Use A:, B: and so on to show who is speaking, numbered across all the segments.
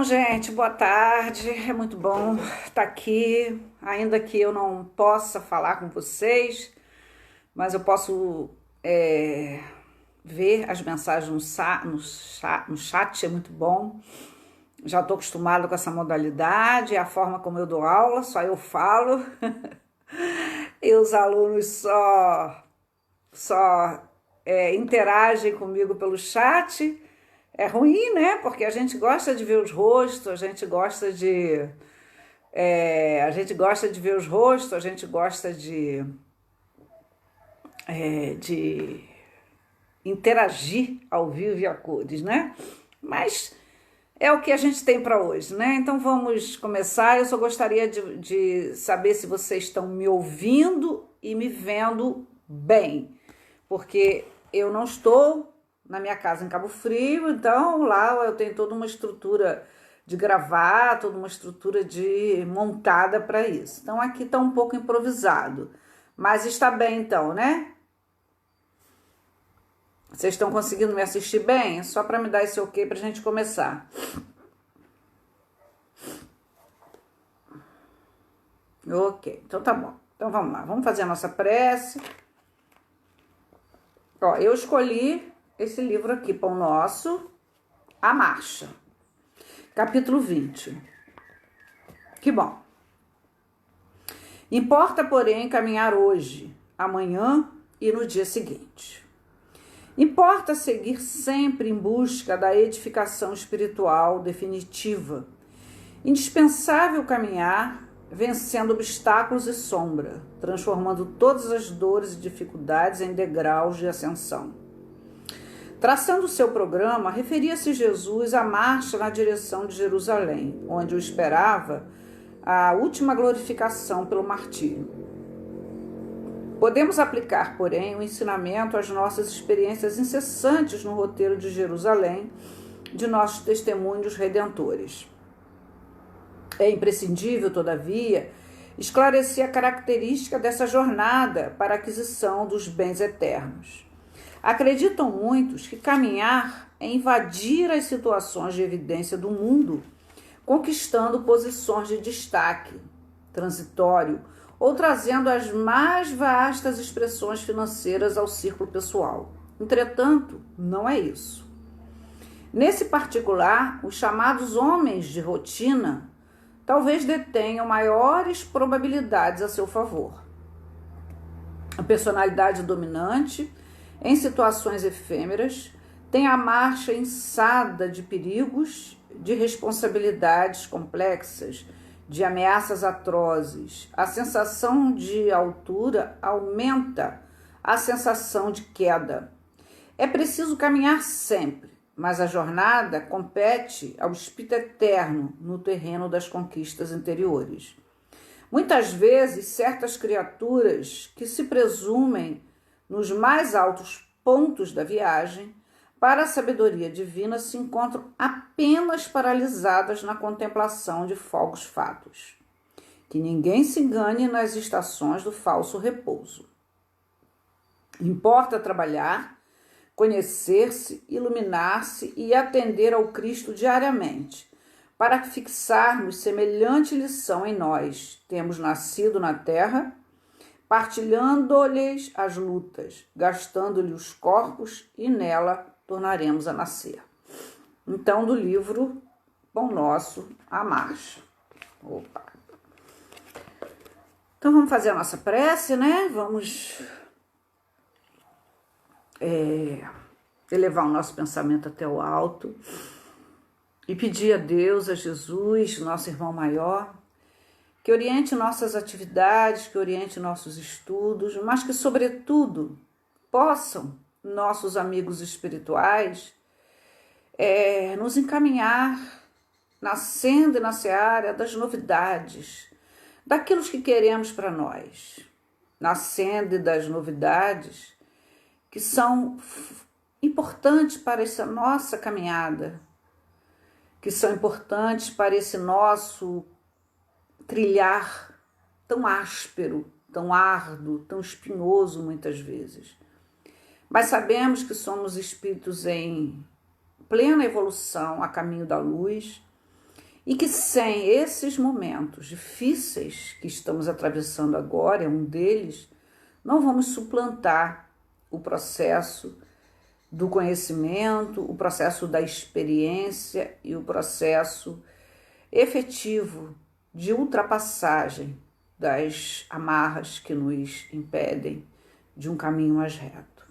A: Então, gente, boa tarde. É muito bom estar aqui, ainda que eu não possa falar com vocês, mas eu posso ver as mensagens no chat, é muito bom. Já estou acostumada com essa modalidade, é a forma como eu dou aula, só eu falo e os alunos só interagem comigo pelo chat. É ruim, né? Porque a gente gosta de ver os rostos, a gente gosta de ver os rostos, a gente gosta de interagir ao vivo e a cores, né? Mas é o que a gente tem para hoje, né? Então vamos começar. Eu só gostaria de saber se vocês estão me ouvindo e me vendo bem, porque eu não estou na minha casa em Cabo Frio, então lá eu tenho toda uma estrutura de gravar, toda uma estrutura de montada para isso. Então aqui está um pouco improvisado, mas está bem então, né? Vocês estão conseguindo me assistir bem? Só para me dar esse ok para a gente começar. Ok, então tá bom. Então vamos lá, vamos fazer a nossa prece. Ó, eu escolhi esse livro aqui, Pão Nosso, A Marcha, capítulo 20. Que bom. Importa, porém, caminhar hoje, amanhã e no dia seguinte. Importa seguir sempre em busca da edificação espiritual definitiva. Indispensável caminhar, vencendo obstáculos e sombra, transformando todas as dores e dificuldades em degraus de ascensão. Traçando seu programa, referia-se Jesus à marcha na direção de Jerusalém, onde o esperava a última glorificação pelo martírio. Podemos aplicar, porém, o ensinamento às nossas experiências incessantes no roteiro de Jerusalém, de nossos testemunhos redentores. É imprescindível, todavia, esclarecer a característica dessa jornada para a aquisição dos bens eternos. Acreditam muitos que caminhar é invadir as situações de evidência do mundo, conquistando posições de destaque transitório ou trazendo as mais vastas expressões financeiras ao círculo pessoal. Entretanto, não é isso. Nesse particular, os chamados homens de rotina talvez detenham maiores probabilidades a seu favor. A personalidade dominante, em situações efêmeras, tem a marcha inçada de perigos, de responsabilidades complexas, de ameaças atrozes. A sensação de altura aumenta a sensação de queda. É preciso caminhar sempre, mas a jornada compete ao espírito eterno no terreno das conquistas interiores. Muitas vezes, certas criaturas que se presumem nos mais altos pontos da viagem para a sabedoria divina se encontram apenas paralisadas na contemplação de fogos fatos. Que ninguém se engane nas estações do falso repouso. Importa trabalhar, conhecer-se, iluminar-se e atender ao Cristo diariamente, para fixarmos semelhante lição em nós. Temos nascido na terra, partilhando-lhes as lutas, gastando-lhe os corpos e nela tornaremos a nascer. Então, do livro Pão Nosso, A Marcha. Opa! Então, vamos fazer a nossa prece, né? Vamos elevar o nosso pensamento até o alto e pedir a Deus, a Jesus, nosso irmão maior, que oriente nossas atividades, que oriente nossos estudos, mas que, sobretudo, possam nossos amigos espirituais nos encaminhar na senda e na seara das novidades, daquilo que queremos para nós, na senda das novidades que são importantes para essa nossa caminhada, que são importantes para esse nosso trilhar tão áspero, tão árduo, tão espinhoso muitas vezes. Mas sabemos que somos espíritos em plena evolução a caminho da luz E que sem esses momentos difíceis que estamos atravessando agora, é um deles, não vamos suplantar o processo do conhecimento, o processo da experiência e o processo efetivo de ultrapassagem das amarras que nos impedem de um caminho mais reto.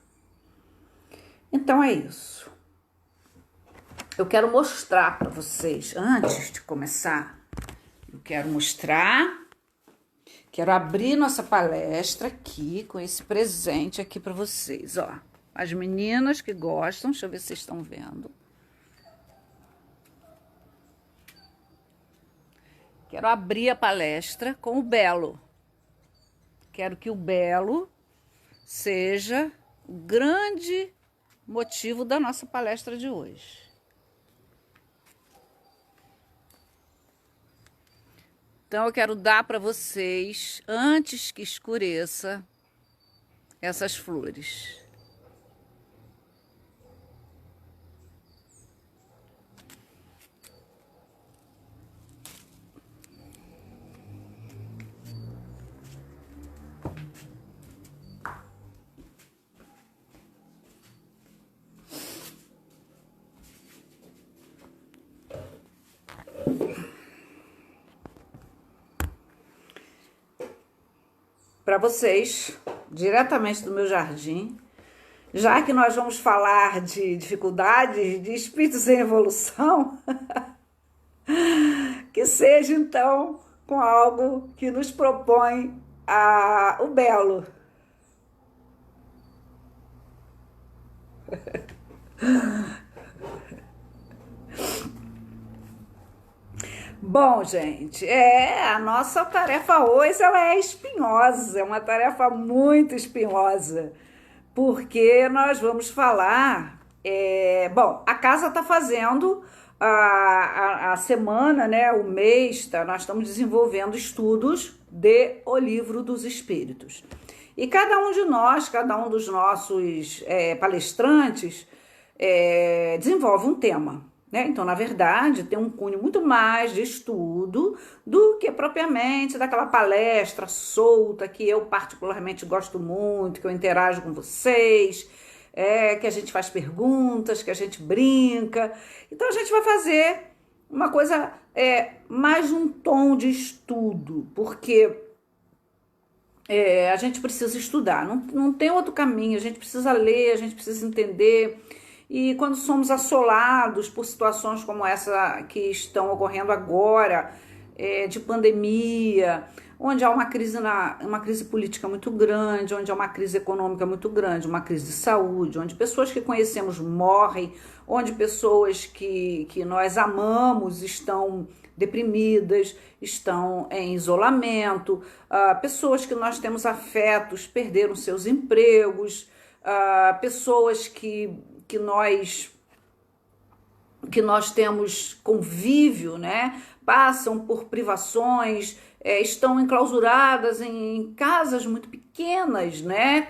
A: Então é isso. Eu quero mostrar para vocês, antes de começar, quero abrir nossa palestra aqui com esse presente aqui para vocês, ó. As meninas que gostam, deixa eu ver se vocês estão vendo. Quero abrir a palestra com o Belo. Quero que o Belo seja o grande motivo da nossa palestra de hoje. Então, eu quero dar para vocês, antes que escureça, essas flores. Para vocês, diretamente do meu jardim, já que nós vamos falar de dificuldades de espíritos em evolução, que seja então com algo que nos propõe o Belo. Bom, gente, a nossa tarefa hoje ela é espinhosa, é uma tarefa muito espinhosa, porque nós vamos falar, bom, a casa está fazendo a semana, né, o mês, nós estamos desenvolvendo estudos de O Livro dos Espíritos. E cada um de nós, cada um dos nossos palestrantes desenvolve um tema. Então, na verdade, tem um cunho muito mais de estudo do que propriamente daquela palestra solta que eu particularmente gosto muito, que eu interajo com vocês, que a gente faz perguntas, que a gente brinca. Então, a gente vai fazer uma coisa mais um tom de estudo, porque a gente precisa estudar, não tem outro caminho, a gente precisa ler, a gente precisa entender. E quando somos assolados por situações como essa que estão ocorrendo agora, de pandemia, onde há uma crise política muito grande, onde há uma crise econômica muito grande, uma crise de saúde, onde pessoas que conhecemos morrem, onde pessoas que nós amamos estão deprimidas, estão em isolamento, pessoas que nós temos afetos perderam seus empregos, pessoas que nós temos convívio, né? Passam por privações, estão enclausuradas em casas muito pequenas, né?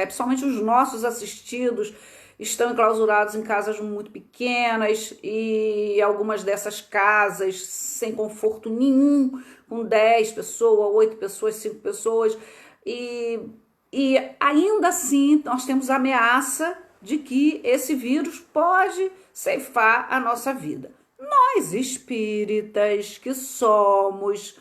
A: Principalmente os nossos assistidos estão enclausurados em casas muito pequenas e algumas dessas casas sem conforto nenhum, com 10 pessoas, 8 pessoas, 5 pessoas, e ainda assim nós temos a ameaça de que esse vírus pode ceifar a nossa vida. Nós espíritas que somos,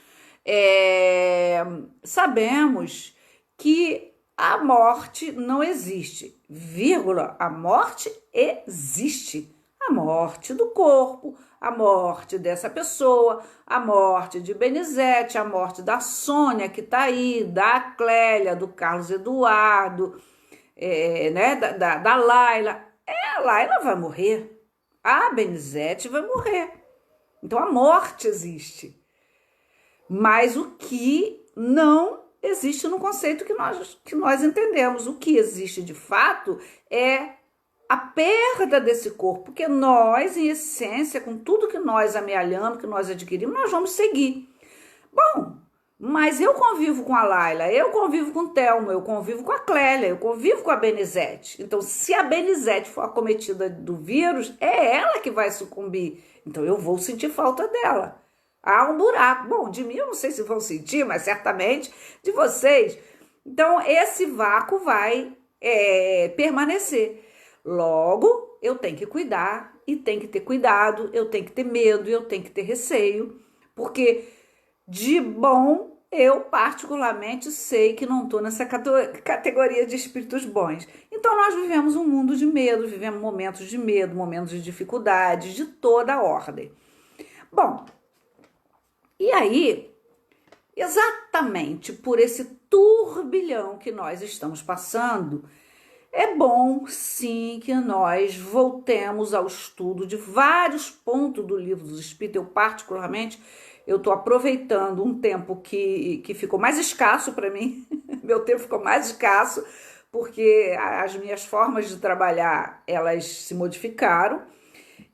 A: sabemos que a morte não existe, vírgula, a morte existe. A morte do corpo, a morte dessa pessoa, a morte de Benizete, a morte da Sônia que tá aí, da Clélia, do Carlos Eduardo, né, da Laila. A Laila vai morrer, a Benizete vai morrer. Então a morte existe. Mas o que não existe no conceito que nós entendemos. O que existe de fato é a perda desse corpo, porque nós, em essência, com tudo que nós amealhamos, que nós adquirimos, nós vamos seguir. Bom, Mas eu convivo com a Laila, eu convivo com o Thelma, eu convivo com a Clélia, eu convivo com a Benizete. Então, se a Benizete for acometida do vírus, é ela que vai sucumbir. Então, eu vou sentir falta dela. Há um buraco. Bom, de mim eu não sei se vão sentir, mas certamente de vocês. Então, esse vácuo vai permanecer. Logo, eu tenho que cuidar e tenho que ter cuidado, eu tenho que ter medo, eu tenho que ter receio, porque de bom, eu particularmente sei que não estou nessa categoria de espíritos bons. Então nós vivemos um mundo de medo, vivemos momentos de medo, momentos de dificuldade, de toda a ordem. Bom, e aí, exatamente por esse turbilhão que nós estamos passando, é bom sim que nós voltemos ao estudo de vários pontos do Livro dos Espíritos. Eu particularmente, eu estou aproveitando um tempo que ficou mais escasso para mim, meu tempo ficou mais escasso, porque as minhas formas de trabalhar, elas se modificaram,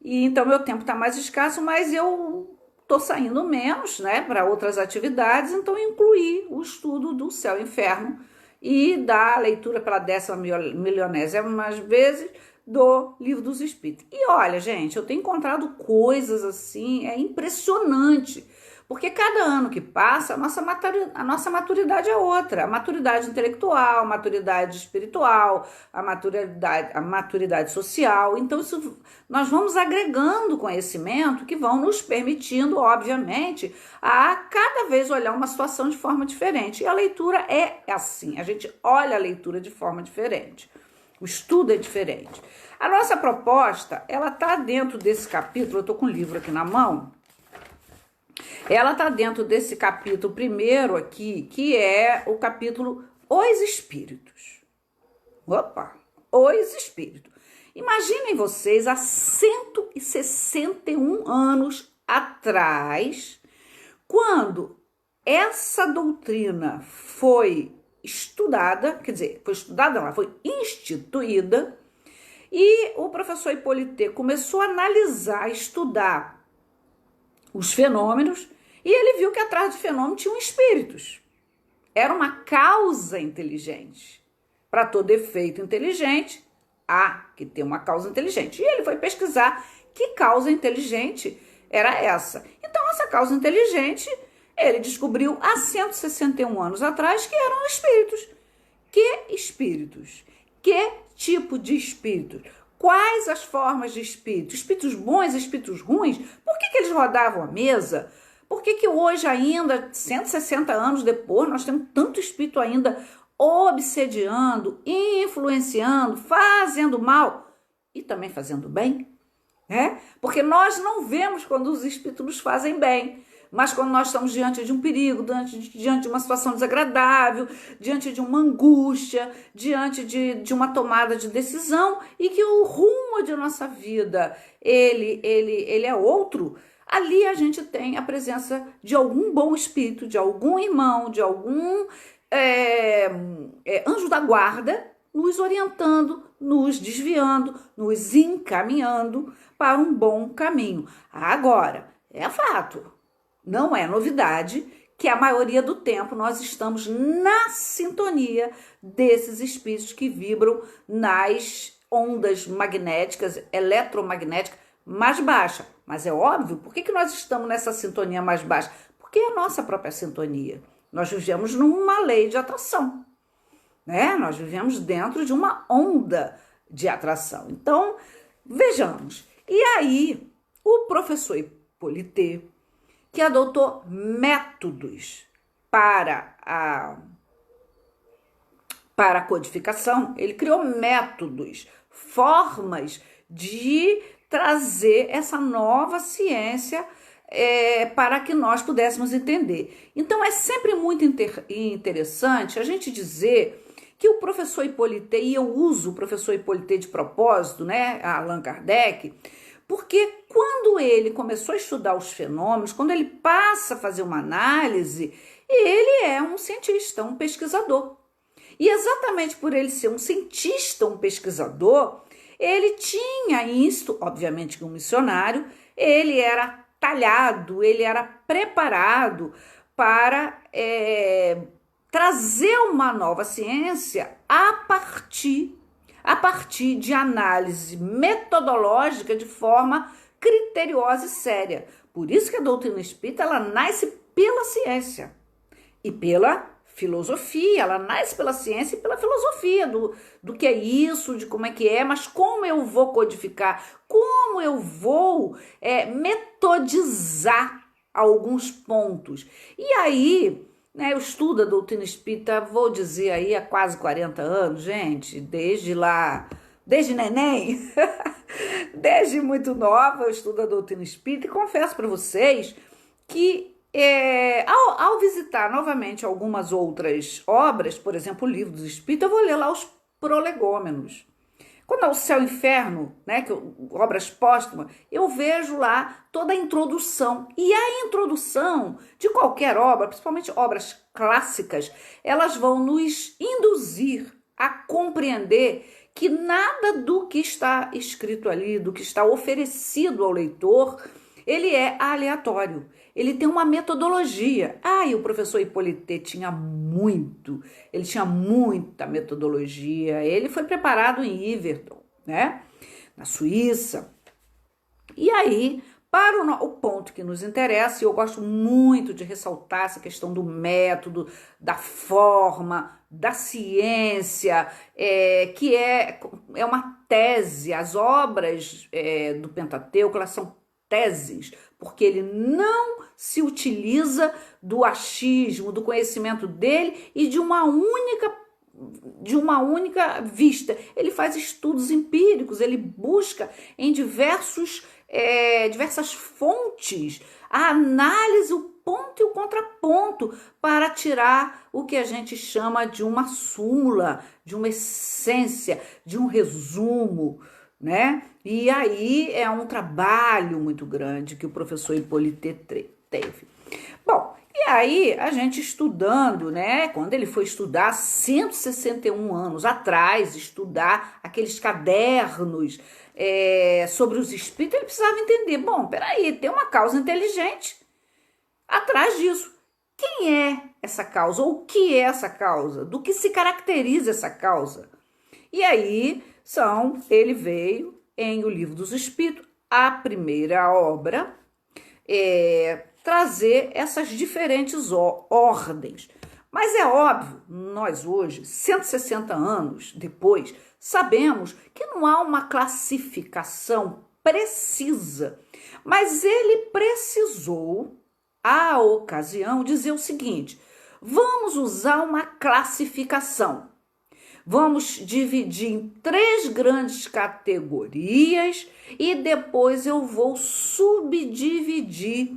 A: e então meu tempo está mais escasso, mas eu estou saindo menos, né, para outras atividades, então incluí o estudo do Céu e Inferno e da leitura pela 10.000ª vezes do Livro dos Espíritos. E olha, gente, eu tenho encontrado coisas assim, é impressionante, porque cada ano que passa, a nossa maturidade é outra. A maturidade intelectual, a maturidade espiritual, a maturidade social. Então, nós vamos agregando conhecimento que vão nos permitindo, obviamente, a cada vez olhar uma situação de forma diferente. E a leitura é assim, a gente olha a leitura de forma diferente. O estudo é diferente. A nossa proposta, ela está dentro desse capítulo, eu estou com o livro aqui na mão, ela está dentro desse capítulo primeiro aqui, que é o capítulo Os Espíritos. Opa! Os Espíritos. Imaginem vocês, há 161 anos atrás, quando essa doutrina foi estudada, quer dizer, foi estudada, ela foi instituída, e o professor Hippolyte começou a analisar, estudar os fenômenos, e ele viu que atrás do fenômeno tinham espíritos. Era uma causa inteligente. Para todo efeito inteligente, há que ter uma causa inteligente. E ele foi pesquisar que causa inteligente era essa. Então, essa causa inteligente, ele descobriu há 161 anos atrás que eram espíritos. Que espíritos? Que tipo de espíritos? Quais as formas de espíritos? Espíritos bons, espíritos ruins? Por que eles rodavam a mesa? Por que hoje ainda, 160 anos depois, nós temos tanto espírito ainda obsediando, influenciando, fazendo mal e também fazendo bem? Porque nós não vemos quando os espíritos nos fazem bem, mas quando nós estamos diante de um perigo, diante de uma situação desagradável, diante de uma angústia, diante de uma tomada de decisão e que o rumo de nossa vida, ele é outro, ali a gente tem a presença de algum bom espírito, de algum irmão, de algum anjo da guarda, nos orientando, nos desviando, nos encaminhando para um bom caminho. Agora, é fato, não é novidade que a maioria do tempo nós estamos na sintonia desses espíritos que vibram nas ondas magnéticas, eletromagnéticas mais baixas. Mas é óbvio, por que nós estamos nessa sintonia mais baixa? Porque é a nossa própria sintonia. Nós vivemos numa lei de atração, né? Nós vivemos dentro de uma onda de atração. Então, vejamos. E aí, o professor Hippolyte, que adotou métodos para a codificação, ele criou métodos, formas de trazer essa nova ciência para que nós pudéssemos entender. Então, é sempre muito interessante a gente dizer que o professor Hippolyte, e eu uso o professor Hippolyte de propósito, né, Allan Kardec, porque quando ele começou a estudar os fenômenos, quando ele passa a fazer uma análise, ele é um cientista, um pesquisador. E exatamente por ele ser um cientista, um pesquisador, ele tinha isso, obviamente que um missionário, ele era talhado, ele era preparado para trazer uma nova ciência a partir de análise metodológica de forma criteriosa e séria. Por isso que a doutrina espírita, ela nasce pela ciência e pela filosofia, ela nasce pela ciência e pela filosofia do que é isso, de como é que é, mas como eu vou codificar, como eu vou metodizar alguns pontos. E aí, né, eu estudo a doutrina espírita, vou dizer aí, há quase 40 anos, gente, desde neném, desde muito nova eu estudo a doutrina espírita e confesso para vocês que ao visitar novamente algumas outras obras, por exemplo, o Livro dos Espíritos, eu vou ler lá os prolegômenos. Quando é o Céu e Inferno, né, obras póstumas, eu vejo lá toda a introdução. E a introdução de qualquer obra, principalmente obras clássicas, elas vão nos induzir a compreender que nada do que está escrito ali, do que está oferecido ao leitor, ele é aleatório. Ele tem uma metodologia. E o professor Hippolyte ele tinha muita metodologia. Ele foi preparado em Yverton, né, na Suíça. E aí, para o ponto que nos interessa, e eu gosto muito de ressaltar essa questão do método, da forma, da ciência, que é uma tese. As obras do Pentateuco, elas são teses, porque ele não se utiliza do achismo, do conhecimento dele e de uma única vista. Ele faz estudos empíricos, ele busca em diversas fontes a análise, o ponto e o contraponto para tirar o que a gente chama de uma súmula, de uma essência, de um resumo, né? E aí é um trabalho muito grande que o professor Hippolyte teve. Bom, e aí a gente estudando, né? Quando ele foi estudar 161 anos atrás, estudar aqueles cadernos sobre os espíritos, ele precisava entender, bom, peraí, tem uma causa inteligente atrás disso. Quem é essa causa? Ou o que é essa causa? Do que se caracteriza essa causa? E aí ele veio em O Livro dos Espíritos, a primeira obra, trazer essas diferentes ordens. Mas é óbvio, nós hoje, 160 anos depois, sabemos que não há uma classificação precisa, mas ele precisou, à ocasião, dizer o seguinte: vamos usar uma classificação. Vamos dividir em 3 grandes categorias e depois eu vou subdividir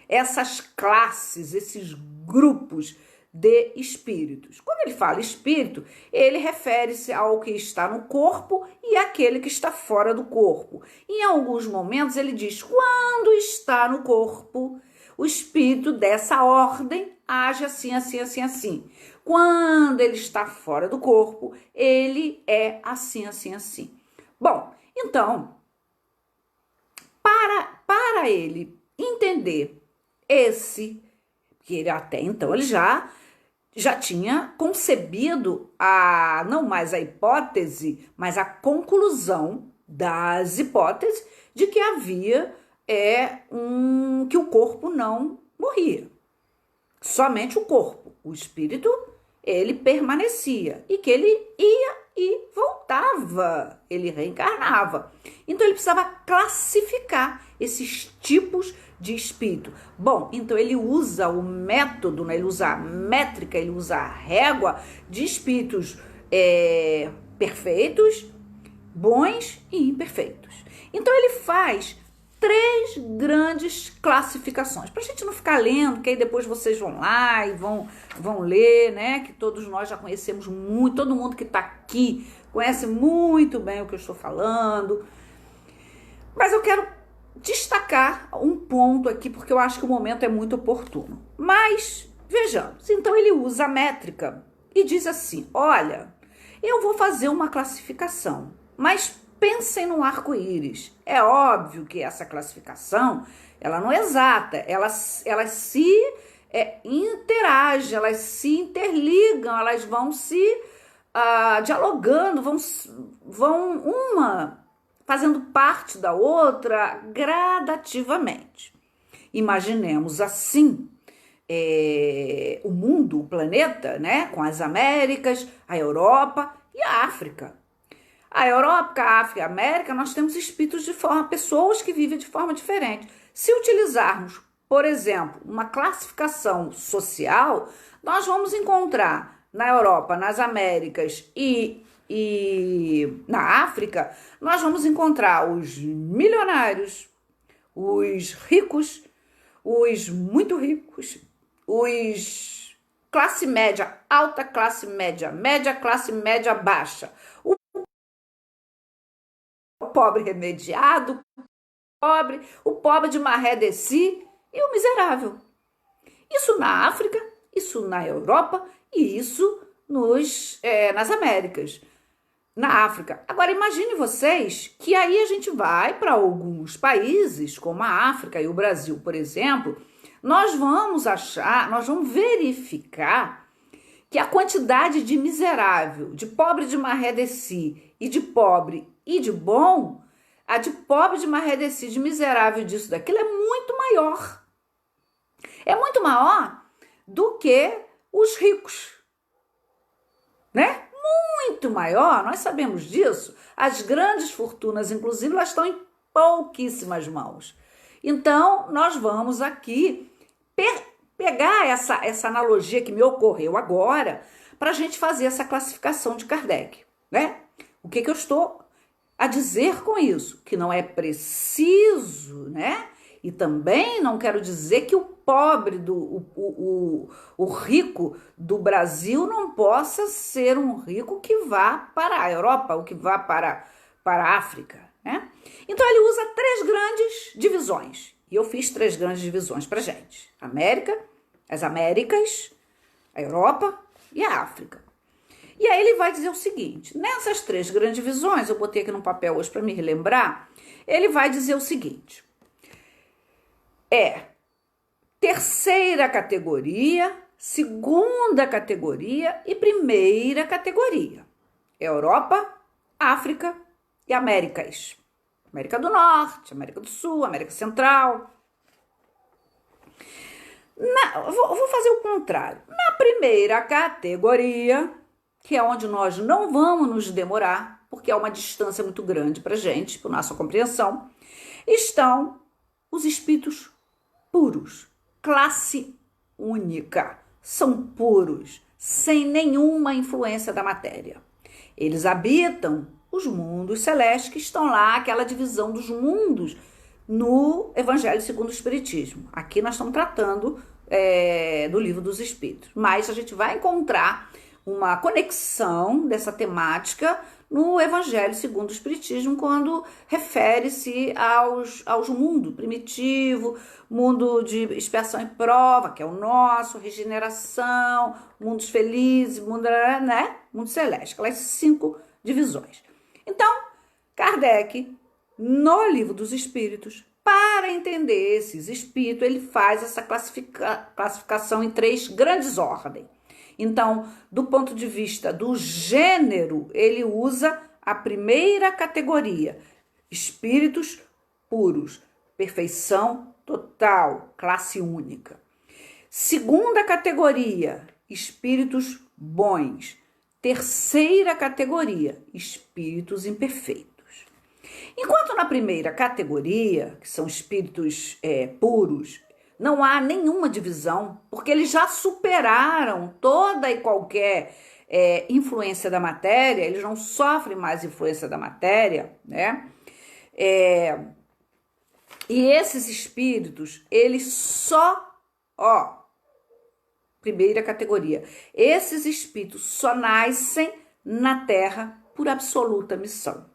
A: essas classes, esses grupos de espíritos. Quando ele fala espírito, ele refere-se ao que está no corpo e àquele que está fora do corpo. Em alguns momentos ele diz: quando está no corpo, o espírito dessa ordem age assim, assim, assim, assim. Quando ele está fora do corpo, ele é assim, assim, assim. Bom, então, para ele entender que ele até então ele já tinha concebido não mais a hipótese, mas a conclusão das hipóteses de que havia que o corpo não morria. Somente o corpo, o espírito, ele permanecia e que ele ia e voltava, ele reencarnava. Então ele precisava classificar esses tipos de espírito. Bom, então ele usa o método, né? Ele usa a métrica, ele usa a régua de espíritos perfeitos, bons e imperfeitos. Então ele faz 3 grandes classificações, para a gente não ficar lendo, que aí depois vocês vão lá e vão ler, né? Que todos nós já conhecemos muito, todo mundo que está aqui conhece muito bem o que eu estou falando. Mas eu quero destacar um ponto aqui, porque eu acho que o momento é muito oportuno. Mas, vejamos, então ele usa a métrica e diz assim: olha, eu vou fazer uma classificação, mas pensem no arco-íris. É óbvio que essa classificação, ela não é exata, ela se interagem, elas se interligam, elas vão se dialogando, vão uma fazendo parte da outra gradativamente. Imaginemos assim o mundo, o planeta, né, com as Américas, a Europa e a África. A Europa, a África e a América, nós temos espíritos pessoas que vivem de forma diferente. Se utilizarmos, por exemplo, uma classificação social, nós vamos encontrar na Europa, nas Américas e na África, nós vamos encontrar os milionários, os ricos, os muito ricos, os classe média, alta classe média, média classe média baixa, o pobre remediado, o pobre de maré de si e o miserável. Isso na África, isso na Europa e isso nas Américas. Na África. Agora imagine vocês que aí a gente vai para alguns países, como a África e o Brasil, por exemplo, nós vamos verificar que a quantidade de miserável, de pobre de maré de si e de pobre e de bom, a de pobre de maré de si, de miserável disso, daquilo é muito maior. É muito maior do que os ricos, né? Muito maior, nós sabemos disso. As grandes fortunas, inclusive, elas estão em pouquíssimas mãos. Então, nós vamos aqui pegar essa analogia que me ocorreu agora para a gente fazer essa classificação de Kardec, né? O que eu estou a dizer com isso? Que não é preciso, né? E também não quero dizer que o pobre, o rico do Brasil não possa ser um rico que vá para a Europa ou que vá para a África, né? Então ele usa 3 grandes divisões. E eu fiz 3 grandes divisões para gente. América, as Américas, a Europa e a África. E aí ele vai dizer o seguinte, nessas 3 grandes divisões, eu botei aqui no papel hoje para me relembrar, ele vai dizer o seguinte, terceira categoria, segunda categoria e primeira categoria. Europa, África e Américas. América do Norte, América do Sul, América Central. Vou fazer o contrário. Na primeira categoria, que é onde nós não vamos nos demorar, porque é uma distância muito grande para a gente, para nossa compreensão, estão os espíritos puros, classe única, são puros, sem nenhuma influência da matéria. Eles habitam os mundos celestes que estão lá, aquela divisão dos mundos no Evangelho segundo o Espiritismo. Aqui nós estamos tratando do Livro dos Espíritos, mas a gente vai encontrar uma conexão dessa temática no Evangelho segundo o Espiritismo, quando refere-se aos mundos primitivo, mundo de expiação e prova, que é o nosso, regeneração, mundos felizes, mundo celeste, aquelas 5 divisões. Então, Kardec, no Livro dos Espíritos, para entender esses espíritos, ele faz essa classificação em 3 grandes ordens. Então, do ponto de vista do gênero, ele usa a primeira categoria, espíritos puros, perfeição total, classe única. Segunda categoria, espíritos bons. Terceira categoria, espíritos imperfeitos. Enquanto na primeira categoria, que são espíritos puros, não há nenhuma divisão, porque eles já superaram toda e qualquer influência da matéria, eles não sofrem mais influência da matéria, né? E esses espíritos, eles primeira categoria, esses espíritos só nascem na Terra por absoluta missão.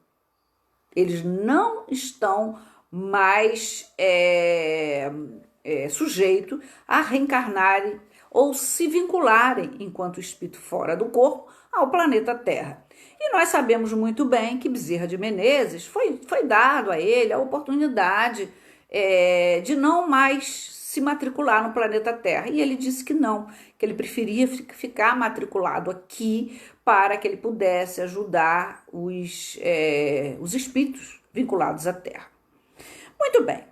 A: Eles não estão mais sujeitos a reencarnarem ou se vincularem, enquanto espírito fora do corpo, ao planeta Terra. E nós sabemos muito bem que Bezerra de Menezes foi dado a ele a oportunidade de não mais se matricular no planeta Terra. E ele disse que não, que ele preferia ficar matriculado aqui para que ele pudesse ajudar os espíritos vinculados à Terra. Muito bem.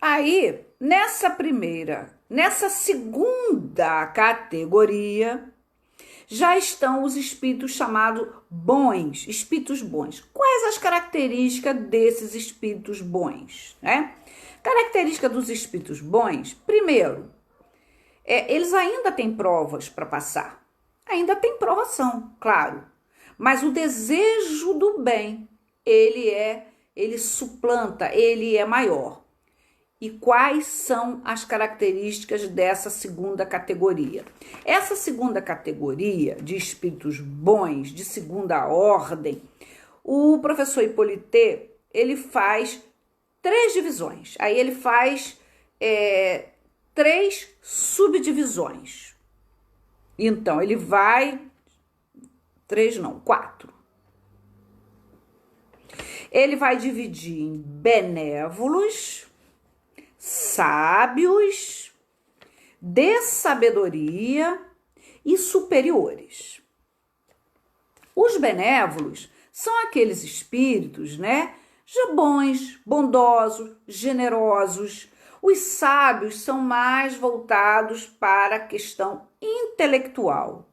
A: Aí, nessa segunda categoria, já estão os espíritos chamados bons, espíritos bons. Quais as características desses espíritos bons, né? Característica dos espíritos bons, primeiro, eles ainda têm provas para passar. Ainda tem provação, claro. Mas o desejo do bem, ele suplanta, ele é maior. E quais são as características dessa segunda categoria? Essa segunda categoria de espíritos bons, de segunda ordem, o professor Hippolyte, ele faz 3 divisões. Aí ele faz 3 subdivisões. Então, ele vai... 3 não, 4. Ele vai dividir em benévolos, sábios, de sabedoria e superiores. Os benévolos são aqueles espíritos, né? Já bons, bondosos, generosos. Os sábios são mais voltados para a questão intelectual.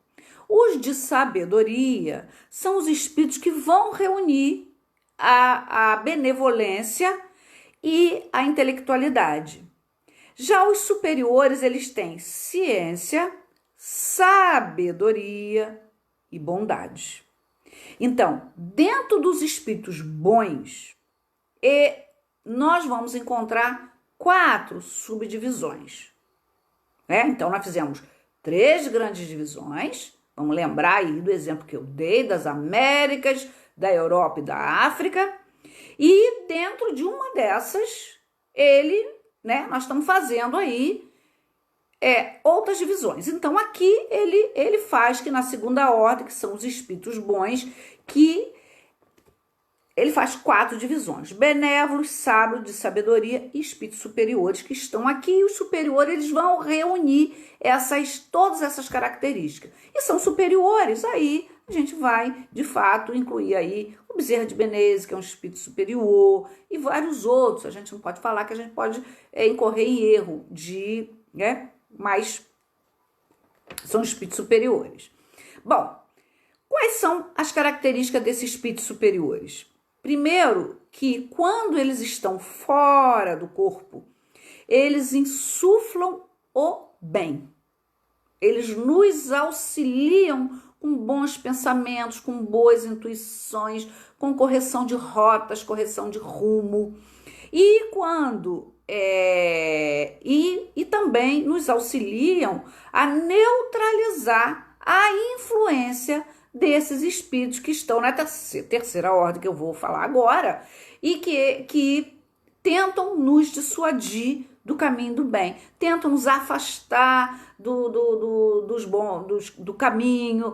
A: Os de sabedoria são os espíritos que vão reunir a benevolência e a intelectualidade. Já os superiores, eles têm ciência, sabedoria e bondade. Então, dentro dos espíritos bons, nós vamos encontrar 4 subdivisões. Então, nós fizemos 3 grandes divisões. Vamos lembrar aí do exemplo que eu dei das Américas, da Europa e da África. E dentro de uma dessas, nós estamos fazendo aí outras divisões. Então, aqui ele faz que na segunda ordem, que são os espíritos bons, que ele faz 4 divisões. Benévolos, sábios, de sabedoria e espíritos superiores que estão aqui. E os superiores, eles vão reunir todas essas características. E são superiores, aí a gente vai, de fato, incluir aí o Bezerra de Menezes, que é um espírito superior, e vários outros. A gente não pode falar que a gente pode incorrer em erro mas são espíritos superiores. Bom, quais são as características desses espíritos superiores? Primeiro, que quando eles estão fora do corpo, eles insuflam o bem. Eles nos auxiliam com bons pensamentos, com boas intuições, com correção de rotas, correção de rumo. E e também nos auxiliam a neutralizar a influência desses espíritos que estão na terceira ordem, que eu vou falar agora, e que tentam nos dissuadir do caminho do bem, tentam nos afastar do caminho,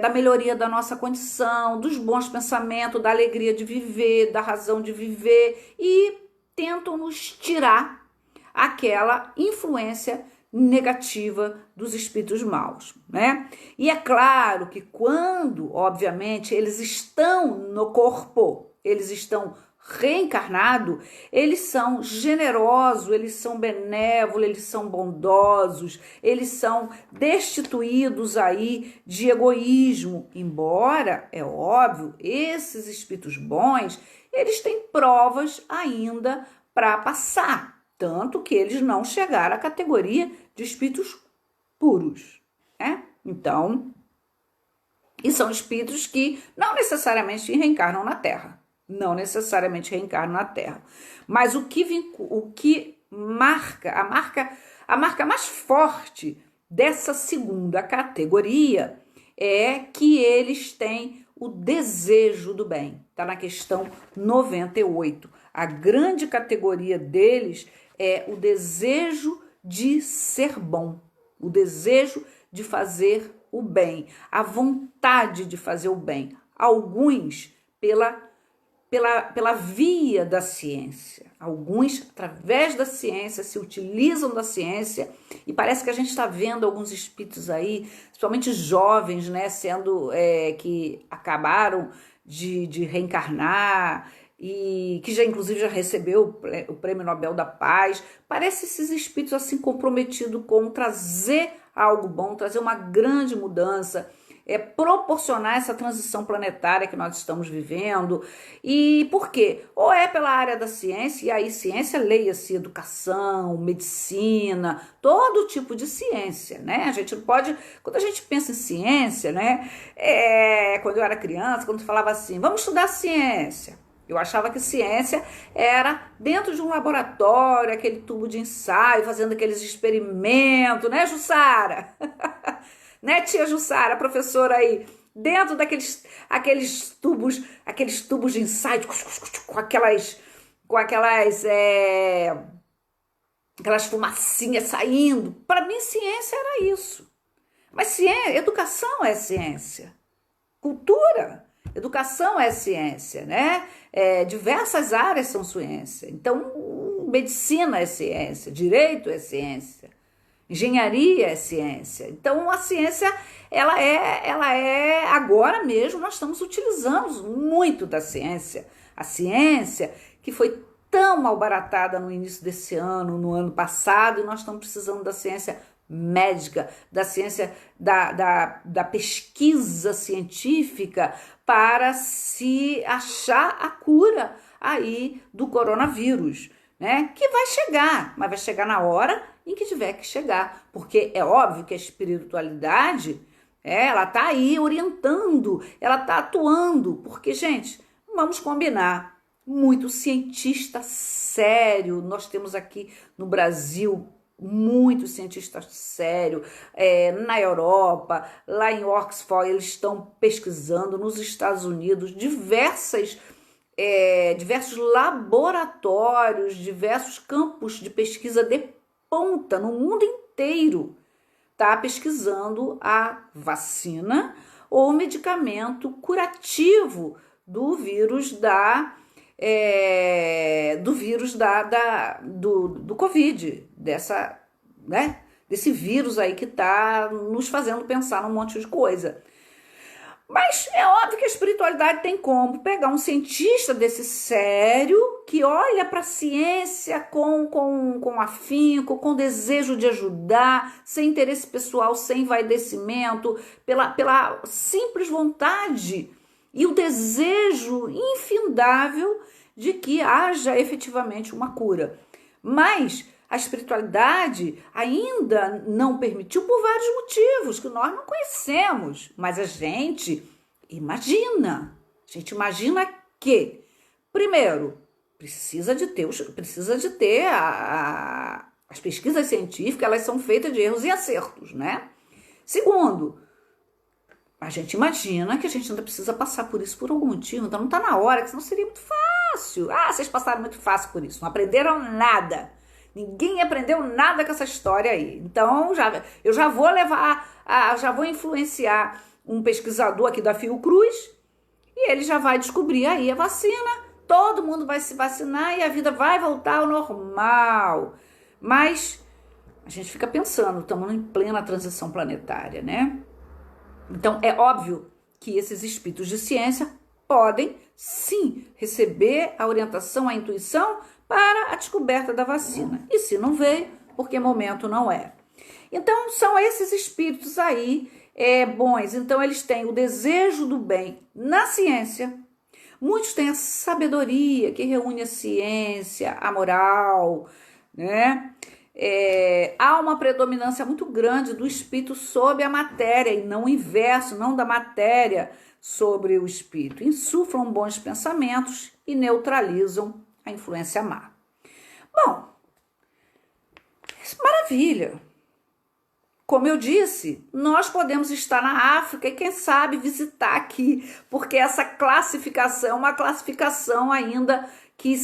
A: da melhoria da nossa condição, dos bons pensamentos, da alegria de viver, da razão de viver, e tentam nos tirar aquela influência negativa dos espíritos maus, né? E é claro que quando, obviamente, eles estão no corpo, eles estão reencarnados, eles são generosos, eles são benévolos, eles são bondosos, eles são destituídos aí de egoísmo, embora, é óbvio, esses espíritos bons, eles têm provas ainda para passar, tanto que eles não chegaram à categoria de espíritos puros, né? Então, e são espíritos que não necessariamente reencarnam na Terra, mas o que marca, a marca mais forte dessa segunda categoria é que eles têm o desejo do bem. Está na questão 98. A grande categoria deles é o desejo de ser bom. o desejo de fazer o bem, a vontade de fazer o bem. Alguns pela via da ciência. Alguns, através da ciência, se utilizam da ciência, e parece que a gente está vendo alguns espíritos aí, principalmente jovens, né, que acabaram de reencarnar, e que inclusive já recebeu o Prêmio Nobel da Paz. Parece esses espíritos assim comprometidos com trazer algo bom, trazer uma grande mudança, proporcionar essa transição planetária que nós estamos vivendo. E por quê? Ou é pela área da ciência, e aí ciência, leia-se educação, medicina, todo tipo de ciência, né? A gente não pode, quando a gente pensa em ciência, né? Quando eu era criança, quando falava assim, vamos estudar ciência, eu achava que ciência era dentro de um laboratório, aquele tubo de ensaio, fazendo aqueles experimentos, né, Jussara? Né, tia Jussara, professora aí, dentro aqueles tubos de ensaio, com aquelas fumacinhas saindo. Para mim, ciência era isso. Mas ciência, educação é ciência. Cultura, educação é ciência, né? Diversas áreas são ciência. Então, medicina é ciência, direito é ciência, engenharia é ciência. Então, a ciência, ela é agora mesmo, nós estamos utilizando muito da ciência. A ciência que foi tão malbaratada no início desse ano, no ano passado, e nós estamos precisando da ciência médica, da ciência, da pesquisa científica para se achar a cura aí do coronavírus, né? Que vai chegar, mas vai chegar na hora em que tiver que chegar, porque é óbvio que a espiritualidade, ela tá aí orientando, ela tá atuando, porque, gente, vamos combinar, muito cientista sério, nós temos aqui no Brasil muitos cientistas sérios, na Europa, lá em Oxford, eles estão pesquisando, nos Estados Unidos, diversos laboratórios, diversos campos de pesquisa de ponta no mundo inteiro, tá pesquisando a vacina ou medicamento curativo do vírus do Covid, desse vírus aí que está nos fazendo pensar num monte de coisa. Mas é óbvio que a espiritualidade tem como pegar um cientista desse sério, que olha para a ciência com afinco, com desejo de ajudar, sem interesse pessoal, sem envaidecimento, pela simples vontade e o desejo infindável de que haja efetivamente uma cura. Mas a espiritualidade ainda não permitiu por vários motivos que nós não conhecemos. Mas a gente imagina que, primeiro, precisa de ter as pesquisas científicas, elas são feitas de erros e acertos, né? Segundo, a gente imagina que a gente ainda precisa passar por isso por algum motivo, então não está na hora, que senão seria muito fácil. Vocês passaram muito fácil por isso, não aprenderam nada. Ninguém aprendeu nada com essa história aí. Então, eu já vou influenciar um pesquisador aqui da Fiocruz e ele já vai descobrir aí a vacina, todo mundo vai se vacinar e a vida vai voltar ao normal. Mas a gente fica pensando, estamos em plena transição planetária, né? Então, é óbvio que esses espíritos de ciência podem, sim, receber a orientação, a intuição para a descoberta da vacina. E se não veio, porque momento não é. Então, são esses espíritos aí bons. Então, eles têm o desejo do bem na ciência. Muitos têm a sabedoria, que reúne a ciência, a moral, né? Há uma predominância muito grande do espírito sobre a matéria e não o inverso, não da matéria sobre o espírito. Insuflam bons pensamentos e neutralizam a influência má. Bom, maravilha. Como eu disse, nós podemos estar na África e quem sabe visitar aqui, porque essa classificação é uma classificação ainda que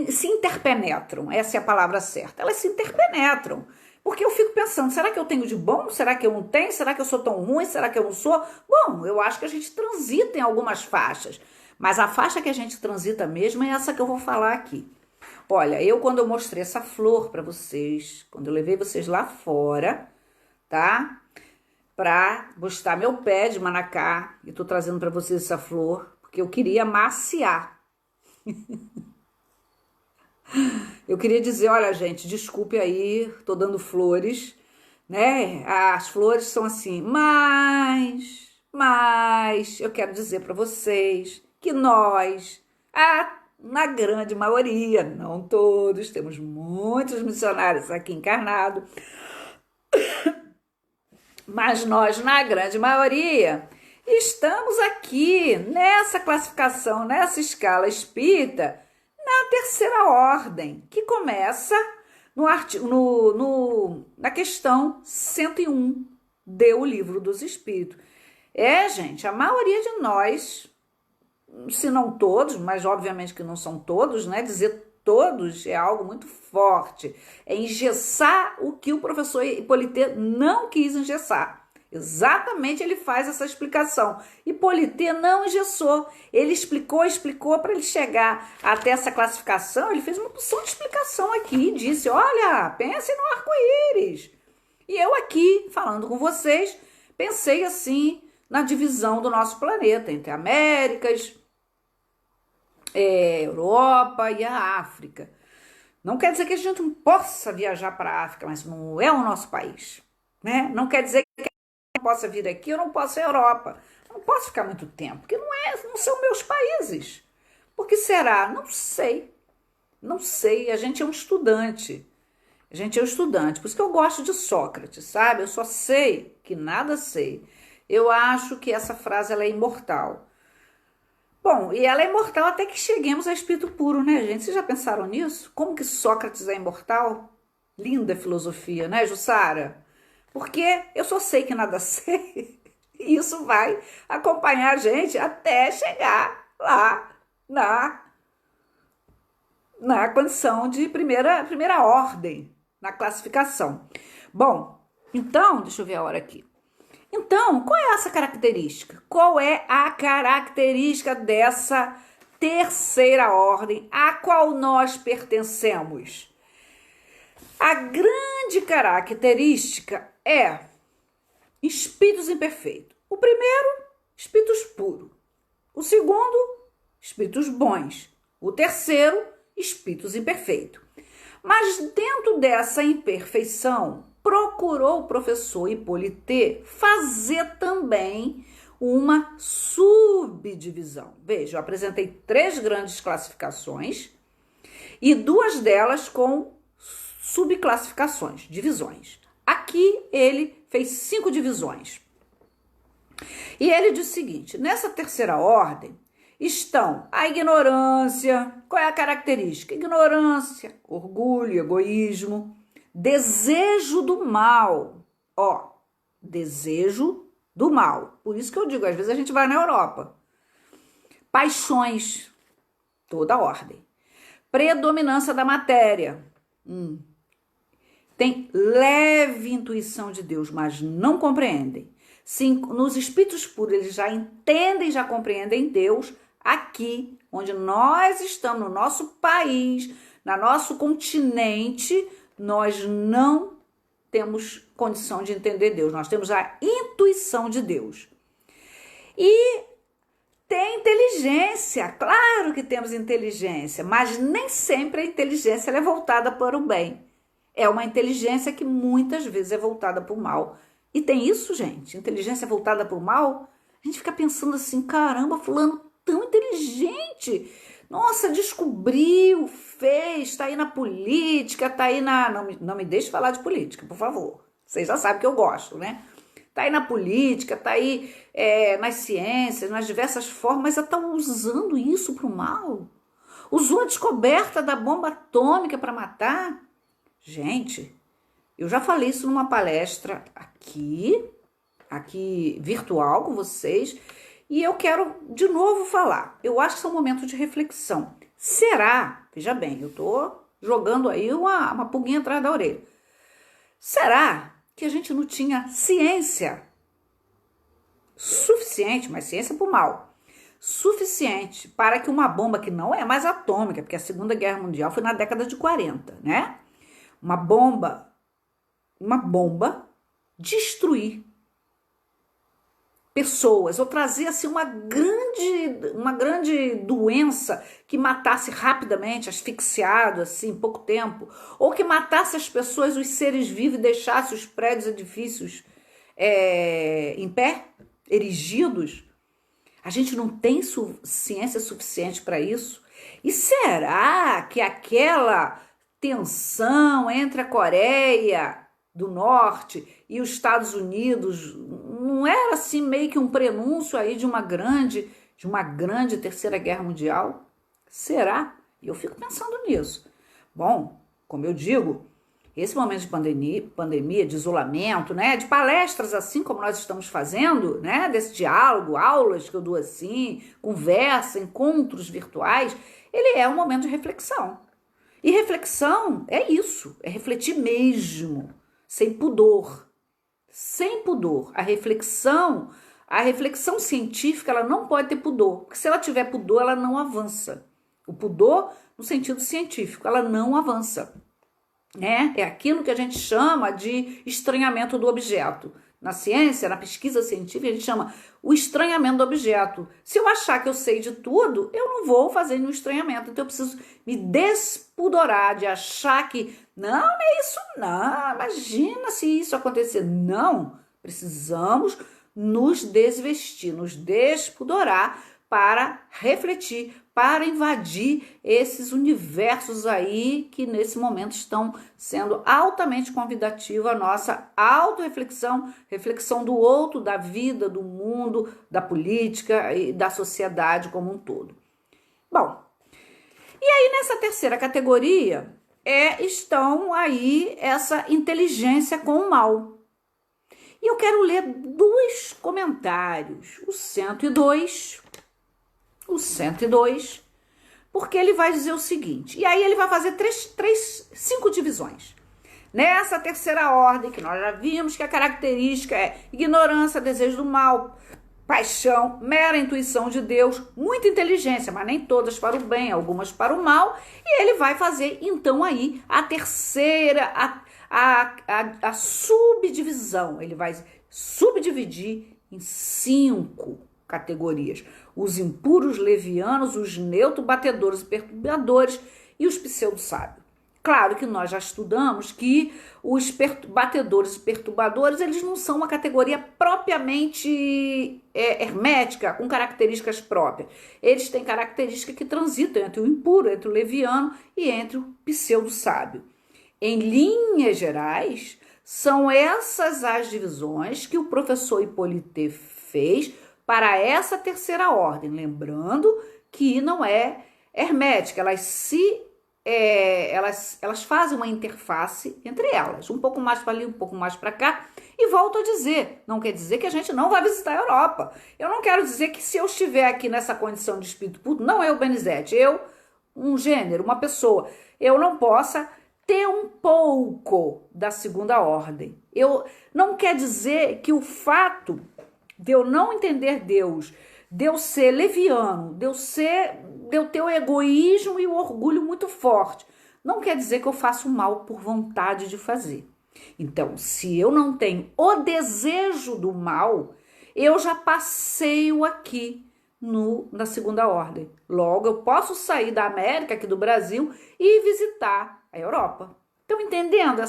A: se interpenetram, essa é a palavra certa, elas se interpenetram. Porque eu fico pensando, será que eu tenho de bom? Será que eu não tenho? Será que eu sou tão ruim? Será que eu não sou? Bom, eu acho que a gente transita em algumas faixas, mas a faixa que a gente transita mesmo é essa que eu vou falar aqui. Olha, quando eu mostrei essa flor para vocês, quando eu levei vocês lá fora, tá? Para buscar meu pé de manacá, e tô trazendo para vocês essa flor, porque eu queria maciar. Eu queria dizer, olha, gente, desculpe aí, tô dando flores, né? As flores são assim, mas eu quero dizer para vocês que nós, na grande maioria, não todos, temos muitos missionários aqui encarnados, mas nós, na grande maioria, estamos aqui nessa classificação, nessa escala espírita, na terceira ordem, que começa na questão 101 do Livro dos Espíritos. Gente, a maioria de nós, se não todos, mas obviamente que não são todos, né? Dizer todos é algo muito forte. É engessar o que o professor Hippolyte não quis engessar. Exatamente, ele faz essa explicação. Hippolyte não engessou. Ele explicou para ele chegar até essa classificação. Ele fez uma porção de explicação aqui. Disse, olha, pense no arco-íris. E eu aqui, falando com vocês, pensei assim na divisão do nosso planeta entre Américas, Europa e a África. Não quer dizer que a gente não possa viajar para a África, mas não é o nosso país, né? Não quer dizer que eu não possa vir aqui, eu não posso ir à Europa. Eu não posso ficar muito tempo, porque não são meus países. Por que será? Não sei. Não sei. A gente é um estudante. Por isso que eu gosto de Sócrates, sabe? Eu só sei que nada sei. Eu acho que essa frase ela é imortal. Bom, e ela é imortal até que cheguemos a espírito puro, né, gente? Vocês já pensaram nisso? Como que Sócrates é imortal? Linda filosofia, né, Jussara? Porque eu só sei que nada sei, e isso vai acompanhar a gente até chegar lá na condição de primeira ordem, na classificação. Bom, então, deixa eu ver a hora aqui. Então, qual é essa característica? Qual é a característica dessa terceira ordem a qual nós pertencemos? A grande característica é espíritos imperfeitos. O primeiro, espíritos puros. O segundo, espíritos bons. O terceiro, espíritos imperfeitos. Mas dentro dessa imperfeição, procurou o professor Hippolyte fazer também uma subdivisão. Veja, eu apresentei 3 grandes classificações e 2 delas com subclassificações, divisões. Aqui ele fez 5 divisões. E ele diz o seguinte, nessa terceira ordem estão a ignorância. Qual é a característica? Ignorância, orgulho, egoísmo, desejo do mal. Desejo do mal. Por isso que eu digo, às vezes a gente vai na Europa. Paixões, toda ordem. Predominância da matéria. Tem leve intuição de Deus, mas não compreendem. Sim, nos espíritos puros, eles já entendem, já compreendem Deus. Aqui, onde nós estamos, no nosso país, no nosso continente, nós não temos condição de entender Deus. Nós temos a intuição de Deus. E tem inteligência, claro que temos inteligência, mas nem sempre a inteligência é voltada para o bem. É uma inteligência que muitas vezes é voltada para o mal. E tem isso, gente, inteligência voltada para o mal. A gente fica pensando assim, caramba, fulano tão inteligente. Nossa, descobriu, fez, está aí na política, está aí na... Não me deixe falar de política, por favor. Vocês já sabem que eu gosto, né? Está aí na política, está aí nas ciências, nas diversas formas, mas ela está usando isso para o mal. Usou a descoberta da bomba atômica para matar. Gente, eu já falei isso numa palestra aqui virtual com vocês, e eu quero de novo falar. Eu acho que é um momento de reflexão. Será Veja bem, eu estou jogando aí uma pulguinha atrás da orelha. Será que a gente não tinha ciência suficiente, mas ciência para o mal, suficiente para que uma bomba que não é mais atômica, porque a Segunda Guerra Mundial foi na década de 40, né? Uma bomba destruir pessoas, ou trazer assim uma grande doença que matasse rapidamente, asfixiado assim, em pouco tempo, ou que matasse as pessoas, os seres vivos, e deixasse os prédios, edifícios em pé, erigidos. A gente não tem ciência suficiente para isso? E será que aquela tensão entre a Coreia do Norte e os Estados Unidos não era assim meio que um prenúncio aí de uma grande terceira guerra mundial? Será? E eu fico pensando nisso. Bom, como eu digo, esse momento de pandemia, de isolamento, né, de palestras assim como nós estamos fazendo, né, desse diálogo, aulas que eu dou assim, conversa, encontros virtuais, ele é um momento de reflexão. E reflexão é isso, é refletir mesmo, sem pudor. Sem pudor. A reflexão científica, ela não pode ter pudor, porque se ela tiver pudor, ela não avança. O pudor, no sentido científico, ela não avança. É aquilo que a gente chama de estranhamento do objeto. Na ciência, na pesquisa científica, a gente chama o estranhamento do objeto. Se eu achar que eu sei de tudo, eu não vou fazer nenhum estranhamento. Então eu preciso me despudorar de achar que não é isso não, imagina se isso acontecer. Não, precisamos nos desvestir, nos despudorar para refletir, para invadir esses universos aí que nesse momento estão sendo altamente convidativos à nossa autorreflexão, reflexão do outro, da vida, do mundo, da política e da sociedade como um todo. Bom, e aí nessa terceira categoria estão aí essa inteligência com o mal. E eu quero ler dois comentários, o 102, porque ele vai dizer o seguinte, e aí ele vai fazer 5 divisões. Nessa terceira ordem, que nós já vimos que a característica é ignorância, desejo do mal, paixão, mera intuição de Deus, muita inteligência, mas nem todas para o bem, algumas para o mal, e ele vai fazer então aí a terceira, a subdivisão, ele vai subdividir em 5 categorias: os impuros levianos, os neutro-batedores e perturbadores e os pseudo-sábios. Claro que nós já estudamos que os batedores e perturbadores, eles não são uma categoria propriamente hermética, com características próprias. Eles têm características que transitam entre o impuro, entre o leviano e entre o pseudo-sábio. Em linhas gerais, são essas as divisões que o professor Hippolyte fez para essa terceira ordem, lembrando que não é hermética, elas fazem uma interface entre elas, um pouco mais para ali, um pouco mais para cá, e volto a dizer, não quer dizer que a gente não vai visitar a Europa. Eu não quero dizer que se eu estiver aqui nessa condição de espírito puro, não eu, Benizete, eu, um gênero, uma pessoa, eu não possa ter um pouco da segunda ordem. Eu não quer dizer que o fato de eu não entender Deus, de eu ser leviano, de eu ter o egoísmo e o orgulho muito forte, não quer dizer que eu faço mal por vontade de fazer. Então, se eu não tenho o desejo do mal, eu já passeio aqui na segunda ordem. Logo, eu posso sair da América, aqui do Brasil, e visitar a Europa. Estão entendendo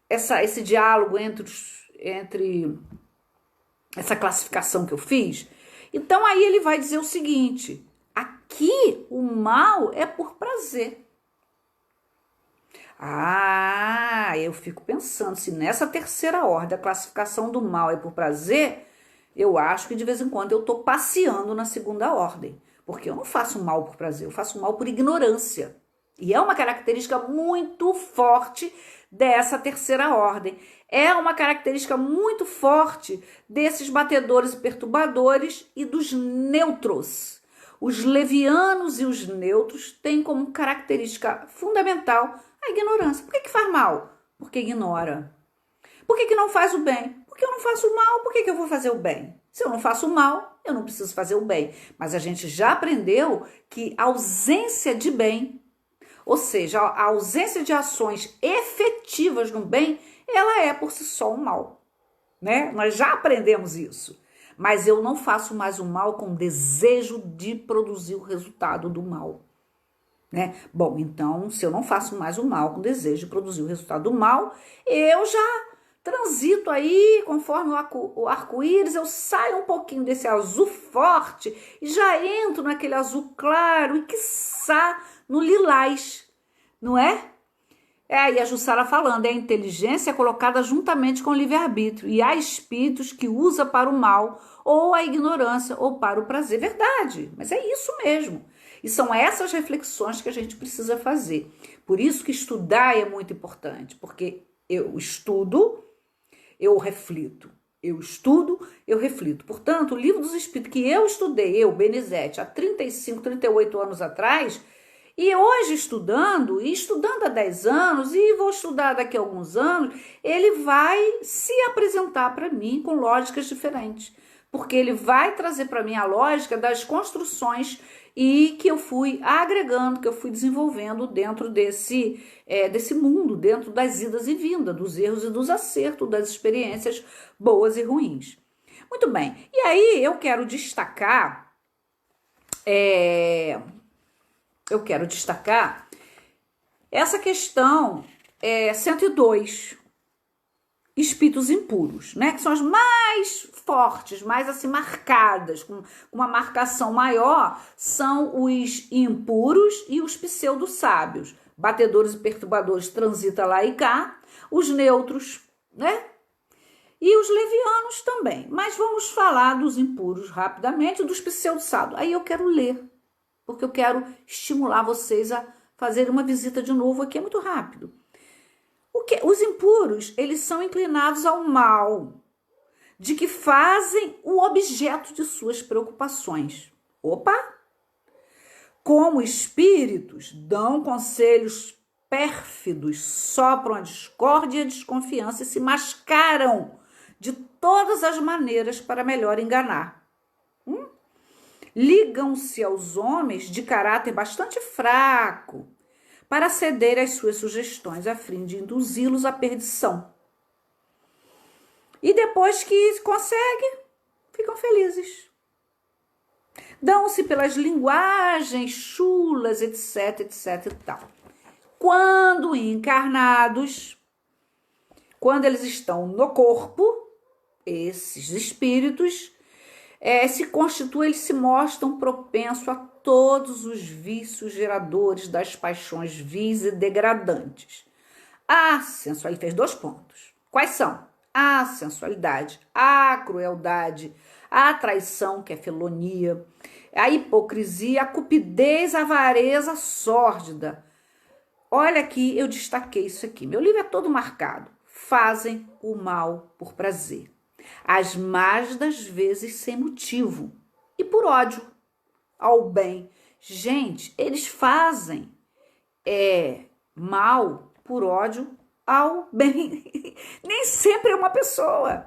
A: esse diálogo entre essa classificação que eu fiz? Então aí ele vai dizer o seguinte: aqui o mal é por prazer. Eu fico pensando, se nessa terceira ordem a classificação do mal é por prazer, eu acho que de vez em quando eu estou passeando na segunda ordem, porque eu não faço mal por prazer, eu faço mal por ignorância. E é uma característica muito forte dessa terceira ordem. É uma característica muito forte desses batedores e perturbadores e dos neutros. Os levianos e os neutros têm como característica fundamental a ignorância. Por que faz mal? Porque ignora. Por que não faz o bem? Porque eu não faço o mal, por que eu vou fazer o bem? Se eu não faço o mal, eu não preciso fazer o bem. Mas a gente já aprendeu que a ausência de bem, ou seja, a ausência de ações efetivas no bem, ela é por si só um mal, né? Nós já aprendemos isso. Mas eu não faço mais o mal com desejo de produzir o resultado do mal, né? Bom, então, se eu não faço mais o mal com desejo de produzir o resultado do mal, eu já transito aí, conforme o arco-íris, eu saio um pouquinho desse azul forte e já entro naquele azul claro e quiçá no lilás, não é? É aí a Jussara falando, a inteligência é colocada juntamente com o livre-arbítrio e há espíritos que usa para o mal ou a ignorância ou para o prazer. Verdade, mas é isso mesmo. E são essas reflexões que a gente precisa fazer. Por isso que estudar é muito importante, porque eu estudo, eu reflito. Eu estudo, eu reflito. Portanto, o Livro dos Espíritos que eu estudei, eu, Benezete, há 35, 38 anos atrás, e hoje estudando há 10 anos, e vou estudar daqui a alguns anos, ele vai se apresentar para mim com lógicas diferentes. Porque ele vai trazer para mim a lógica das construções e que eu fui agregando, que eu fui desenvolvendo dentro desse mundo, dentro das idas e vindas, dos erros e dos acertos, das experiências boas e ruins. Muito bem, e aí eu quero destacar, essa questão 102, espíritos impuros, né? Que são as mais fortes, mais assim marcadas, com uma marcação maior, são os impuros e os pseudo-sábios. Batedores e perturbadores transita lá e cá, os neutros, né? E os levianos também. Mas vamos falar dos impuros rapidamente e dos pseudo-sábios. Aí eu quero ler, porque eu quero estimular vocês a fazer uma visita de novo aqui, é muito rápido. Os impuros, eles são inclinados ao mal, de que fazem o objeto de suas preocupações. Opa! Como espíritos, dão conselhos pérfidos, sopram a discórdia e a desconfiança e se mascaram de todas as maneiras para melhor enganar. Ligam-se aos homens de caráter bastante fraco, para ceder às suas sugestões, a fim de induzi-los à perdição. E depois que conseguem, ficam felizes. Dão-se pelas linguagens chulas, etc, etc e tal. Quando encarnados, quando eles estão no corpo, esses espíritos se constituem, eles se mostram propensos a todos os vícios geradores das paixões vis e degradantes. A sensualidade, ele fez 2 pontos. Quais são? A sensualidade, a crueldade, a traição, que é felonia, a hipocrisia, a cupidez, a avareza sórdida. Olha aqui, eu destaquei isso aqui. Meu livro é todo marcado. Fazem o mal por prazer, as mais das vezes sem motivo e por ódio ao bem. Gente, eles fazem mal por ódio ao bem. Nem sempre é uma pessoa.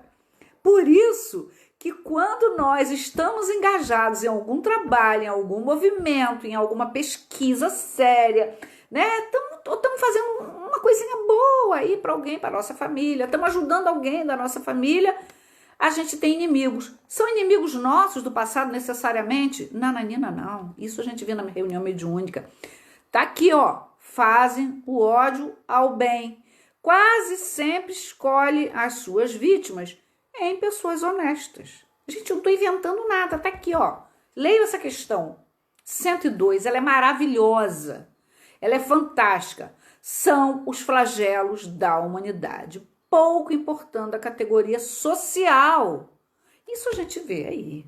A: Por isso que quando nós estamos engajados em algum trabalho, em algum movimento, em alguma pesquisa séria, né? Estamos fazendo uma coisinha boa aí para alguém, para nossa família, estamos ajudando alguém da nossa família, a gente tem inimigos. São inimigos nossos do passado necessariamente? Nananina, não. Isso a gente vê na reunião mediúnica. Tá aqui, ó. Fazem o ódio ao bem. Quase sempre escolhe as suas vítimas em pessoas honestas. Gente, eu não tô inventando nada. Tá aqui, ó. Leia essa questão. 102, ela é maravilhosa. Ela é fantástica. São os flagelos da humanidade, pouco importando a categoria social. Isso a gente vê aí,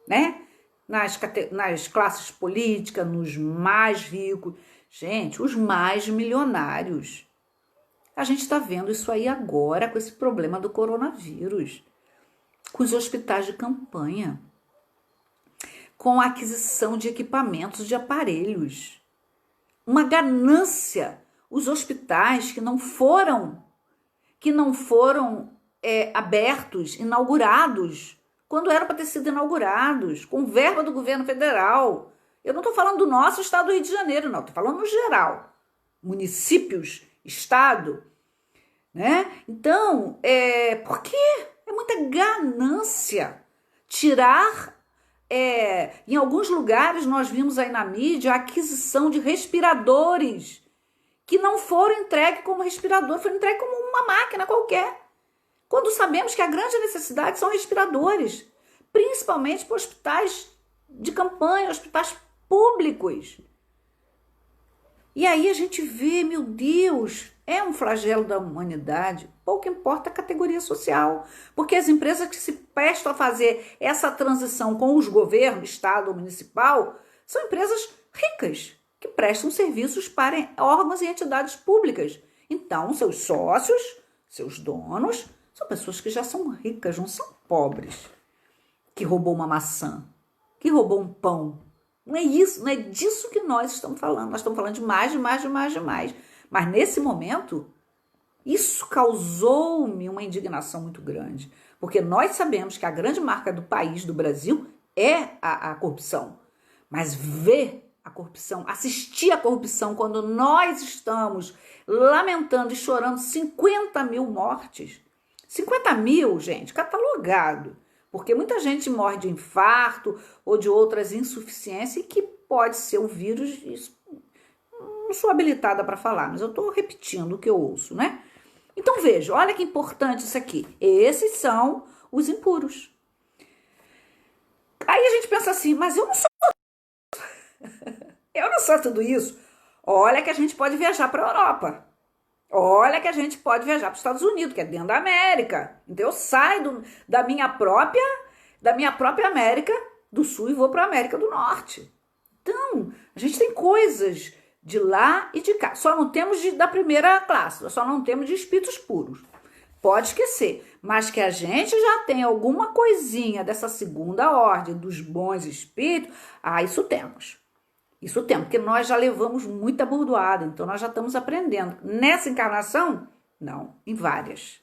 A: né? Nas classes políticas, nos mais ricos. Gente, os mais milionários. A gente está vendo isso aí agora com esse problema do coronavírus, com os hospitais de campanha. com a aquisição de equipamentos, de aparelhos. Uma ganância. Os hospitais que não foram abertos, inaugurados, quando eram para ter sido inaugurados, com verba do governo federal. Eu não estou falando do nosso estado do Rio de Janeiro, não, estou falando no geral. Municípios, estado, né? Então, por quê? É muita ganância. Tirar, em alguns lugares nós vimos aí na mídia a aquisição de respiradores que não foram entregues como respirador, foram entregues como uma máquina qualquer. Quando sabemos que a grande necessidade são respiradores, principalmente para hospitais de campanha, hospitais públicos. E aí a gente vê, meu Deus, é um flagelo da humanidade, pouco importa a categoria social, porque as empresas que se prestam a fazer essa transição com os governos, estado ou municipal, são empresas ricas, que prestam serviços para órgãos e entidades públicas. Então, seus sócios, seus donos, são pessoas que já são ricas, não são pobres, que roubou uma maçã, que roubou um pão. Não é isso, não é disso que nós estamos falando. Nós estamos falando de mais. Mas nesse momento, isso causou-me uma indignação muito grande, porque nós sabemos que a grande marca do país, do Brasil, é a corrupção. Mas ver a corrupção, assistir a corrupção, quando nós estamos lamentando e chorando 50 mil mortes, 50 mil, gente, catalogado, porque muita gente morre de infarto ou de outras insuficiências que pode ser o vírus, isso, não sou habilitada para falar, mas eu estou repetindo o que eu ouço, né? Então veja, olha que importante isso aqui, esses são os impuros. Aí a gente pensa assim, mas eu não sou tudo isso. Olha que a gente pode viajar para a Europa. Olha que a gente pode viajar para os Estados Unidos, que é dentro da América. Então eu saio da minha própria América do Sul e vou para a América do Norte. Então, a gente tem coisas de lá e de cá. Só não temos da primeira classe, só não temos de espíritos puros. Pode esquecer, mas que a gente já tem alguma coisinha dessa segunda ordem dos bons espíritos, isso temos. Isso temos, porque nós já levamos muita bordoada, então nós já estamos aprendendo. Nessa encarnação, não, em várias.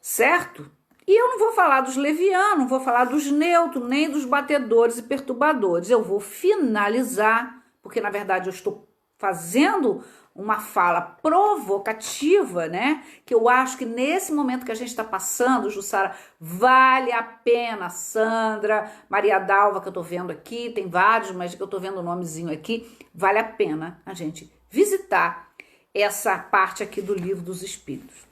A: Certo? E eu não vou falar dos levianos, não vou falar dos neutros, nem dos batedores e perturbadores. Eu vou finalizar, porque na verdade eu estou fazendo uma fala provocativa, né? Que eu acho que nesse momento que a gente está passando, Jussara, vale a pena, Sandra, Maria Dalva, que eu tô vendo aqui, tem vários, mas que eu tô vendo o nomezinho aqui, vale a pena a gente visitar essa parte aqui do Livro dos Espíritos.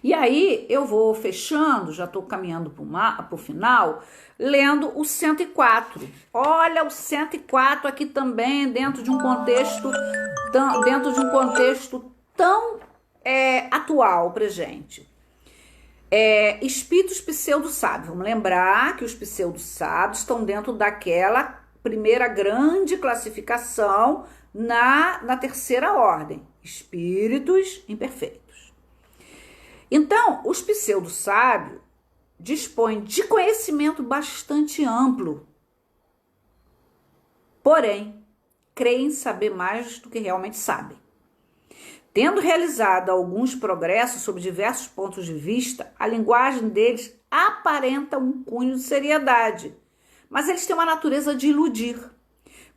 A: E aí eu vou fechando, já estou caminhando para o final, lendo o 104. Olha o 104 aqui também dentro de um contexto tão atual para gente. Espíritos pseudo-sábios. Vamos lembrar que os pseudo-sábios estão dentro daquela primeira grande classificação na terceira ordem. Espíritos imperfeitos. Então, os pseudo-sábios dispõem de conhecimento bastante amplo, porém, creem saber mais do que realmente sabem. Tendo realizado alguns progressos sob diversos pontos de vista, a linguagem deles aparenta um cunho de seriedade, mas eles têm uma natureza de iludir,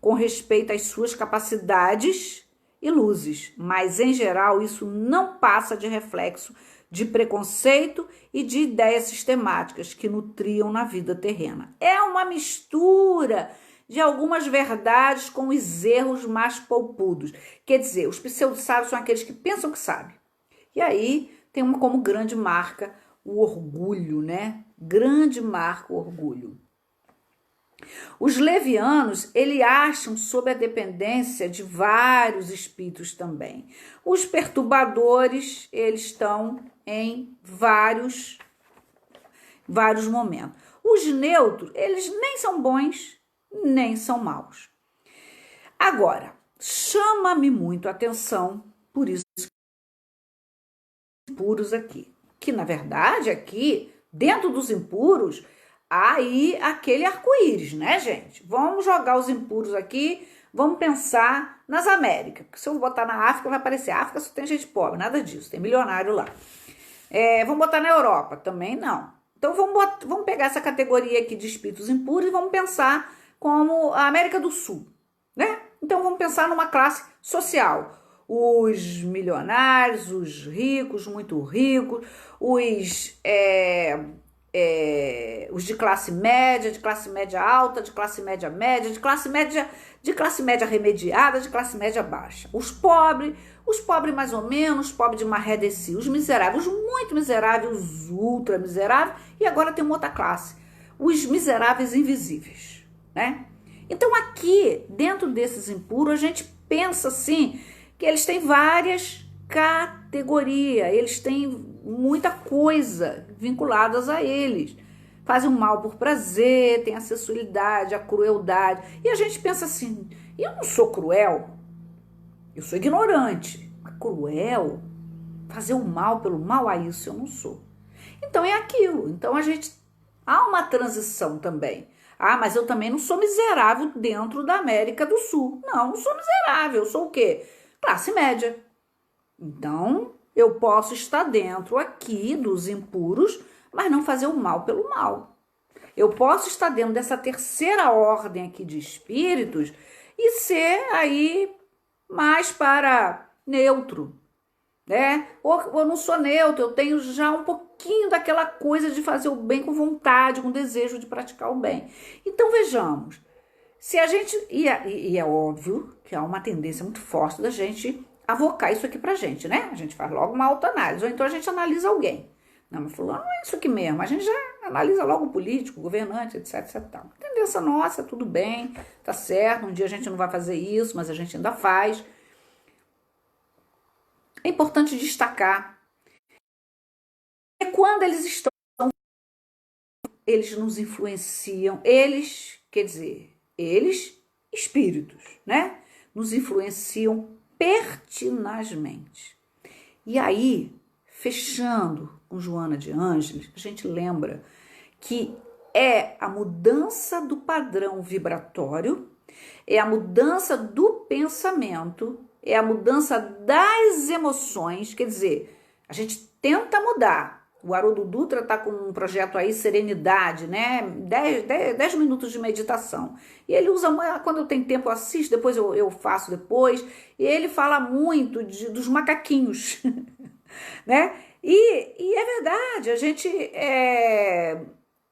A: com respeito às suas capacidades e luzes, mas, em geral, isso não passa de reflexo de preconceito e de ideias sistemáticas que nutriam na vida terrena. É uma mistura de algumas verdades com os erros mais polpudos. Quer dizer, os pseudo-sábios são aqueles que pensam que sabem. E aí tem como grande marca o orgulho, né? Grande marca o orgulho. Os levianos, eles acham sob a dependência de vários espíritos também. Os perturbadores, eles estão em vários momentos. Os neutros, eles nem são bons, nem são maus. Agora, chama-me muito a atenção, por isso, impuros aqui. Que, na verdade, aqui, dentro dos impuros, aí aquele arco-íris, né, gente? Vamos jogar os impuros aqui, vamos pensar nas Américas. Porque se eu botar na África, vai aparecer África só tem gente pobre, nada disso, tem milionário lá. Vamos botar na Europa, também não. Então vamos pegar essa categoria aqui de espíritos impuros e vamos pensar como a América do Sul, né? Então vamos pensar numa classe social. Os milionários, os ricos, muito ricos, os de classe média alta, de classe média média, de classe média remediada, de classe média baixa. Os pobres mais ou menos, os pobres de maré desci, os miseráveis, os muito miseráveis, os ultra miseráveis, e agora tem uma outra classe, os miseráveis invisíveis, né? Então aqui, dentro desses impuros, a gente pensa assim, que eles têm várias categorias, eles têm muita coisa vinculadas a eles. Fazem o mal por prazer, tem a sensualidade, a crueldade. E a gente pensa assim, eu não sou cruel, eu sou ignorante. Mas cruel, fazer o mal pelo mal, a isso eu não sou. Então é aquilo. Então há uma transição também. Ah, mas eu também não sou miserável dentro da América do Sul. Não sou miserável, eu sou o quê? Classe média. Então, eu posso estar dentro aqui dos impuros, mas não fazer o mal pelo mal. Eu posso estar dentro dessa terceira ordem aqui de espíritos e ser aí mais para neutro, né? Ou eu não sou neutro, eu tenho já um pouquinho daquela coisa de fazer o bem com vontade, com desejo de praticar o bem. Então, vejamos. Se a gente, e é óbvio que há uma tendência muito forte da gente avocar isso aqui pra gente, né? A gente faz logo uma autoanálise, ou então a gente analisa alguém. Não, mas fulano não é isso aqui mesmo. A gente já analisa logo o político, o governante, etc, etc. Tendência nossa, tudo bem, tá certo, um dia a gente não vai fazer isso, mas a gente ainda faz. É importante destacar que quando eles nos influenciam, eles, espíritos, né? Nos influenciam pertinazmente. E aí, fechando com Joana de Ângeles, a gente lembra que é a mudança do padrão vibratório, é a mudança do pensamento, é a mudança das emoções, quer dizer, a gente tenta mudar. O Haroldo Dutra está com um projeto aí, Serenidade, né? 10 minutos de meditação. E ele usa, quando eu tenho tempo eu assisto, depois eu faço depois. E ele fala muito dos macaquinhos, né? E é verdade, a gente...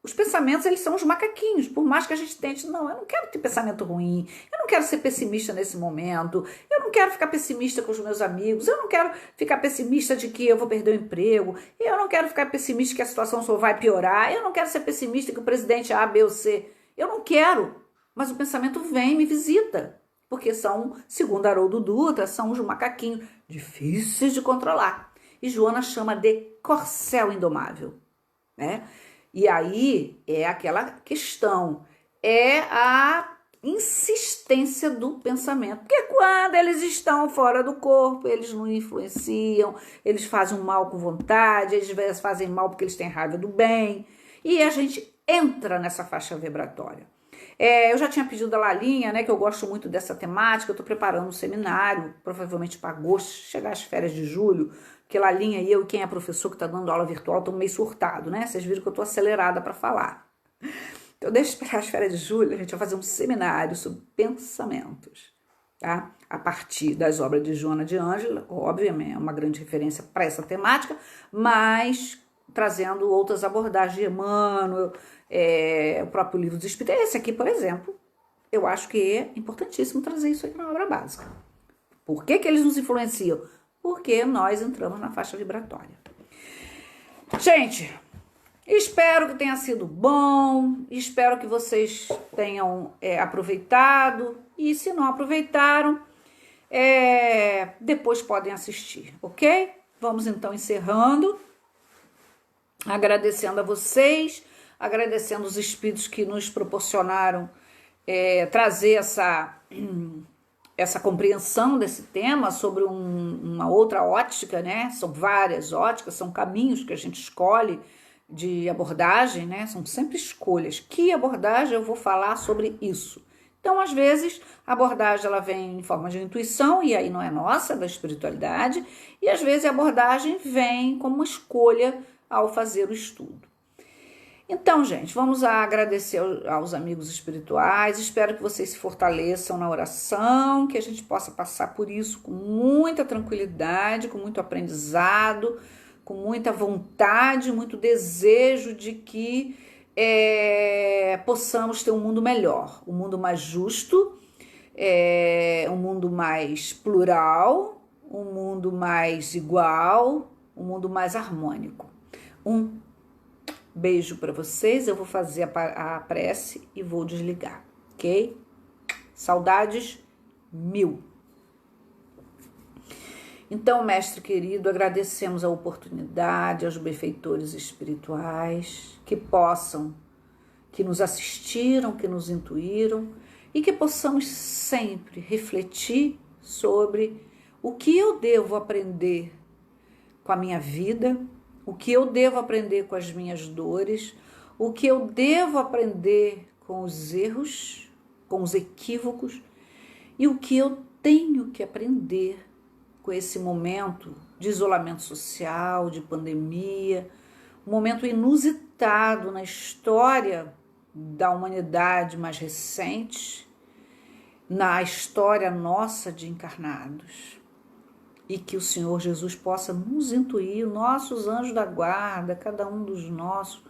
A: os pensamentos, eles são os macaquinhos, por mais que a gente tente, não, eu não quero ter pensamento ruim, eu não quero ser pessimista nesse momento, eu não quero ficar pessimista com os meus amigos, eu não quero ficar pessimista de que eu vou perder o emprego, eu não quero ficar pessimista que a situação só vai piorar, eu não quero ser pessimista que o presidente A, B ou C, eu não quero, mas o pensamento vem, me visita, porque são, segundo Haroldo Dutra, são os macaquinhos difíceis de controlar, e Joana chama de corcel indomável, né? E aí é aquela questão, é a insistência do pensamento. Porque quando eles estão fora do corpo, eles não influenciam, eles fazem o mal com vontade, eles fazem mal porque eles têm raiva do bem. E a gente entra nessa faixa vibratória. Eu já tinha pedido a Lalinha, né, que eu gosto muito dessa temática, eu estou preparando um seminário, provavelmente para agosto, chegar às férias de julho, porque Lalinha e eu, quem é professor que está dando aula virtual, estão meio surtado, né? Vocês viram que eu estou acelerada para falar. Então, deixa eu esperar as férias de julho, a gente vai fazer um seminário sobre pensamentos, tá? A partir das obras de Joana de Ângeles, obviamente é uma grande referência para essa temática, mas trazendo outras abordagens de Emmanuel, o próprio livro dos Espíritos. Esse aqui, por exemplo, eu acho que é importantíssimo trazer isso aqui na obra básica. Por que eles nos influenciam? Porque nós entramos na faixa vibratória. Gente, espero que tenha sido bom, espero que vocês tenham aproveitado, e se não aproveitaram, depois podem assistir, ok? Vamos então encerrando, agradecendo a vocês, agradecendo os espíritos que nos proporcionaram trazer essa compreensão desse tema sobre uma outra ótica, né? São várias óticas, são caminhos que a gente escolhe de abordagem, né? São sempre escolhas. Que abordagem eu vou falar sobre isso? Então, às vezes, a abordagem ela vem em forma de intuição, e aí não é nossa, da espiritualidade, e às vezes a abordagem vem como uma escolha ao fazer o estudo. Então, gente, vamos agradecer aos amigos espirituais, espero que vocês se fortaleçam na oração, que a gente possa passar por isso com muita tranquilidade, com muito aprendizado, com muita vontade, muito desejo de que possamos ter um mundo melhor, um mundo mais justo, um mundo mais plural, um mundo mais igual, um mundo mais harmônico. Um beijo para vocês, eu vou fazer a prece e vou desligar, ok? Saudades 1000. Então, mestre querido, agradecemos a oportunidade aos benfeitores espirituais que nos assistiram, que nos intuíram e que possamos sempre refletir sobre o que eu devo aprender com a minha vida, o que eu devo aprender com as minhas dores, o que eu devo aprender com os erros, com os equívocos e o que eu tenho que aprender com esse momento de isolamento social, de pandemia, um momento inusitado na história da humanidade mais recente, na história nossa de encarnados. E que o Senhor Jesus possa nos intuir, nossos anjos da guarda, cada um dos nossos,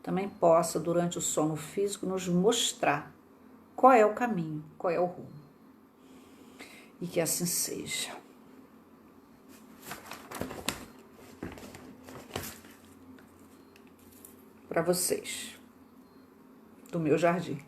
A: também possa, durante o sono físico, nos mostrar qual é o caminho, qual é o rumo. E que assim seja. Para vocês, do meu jardim.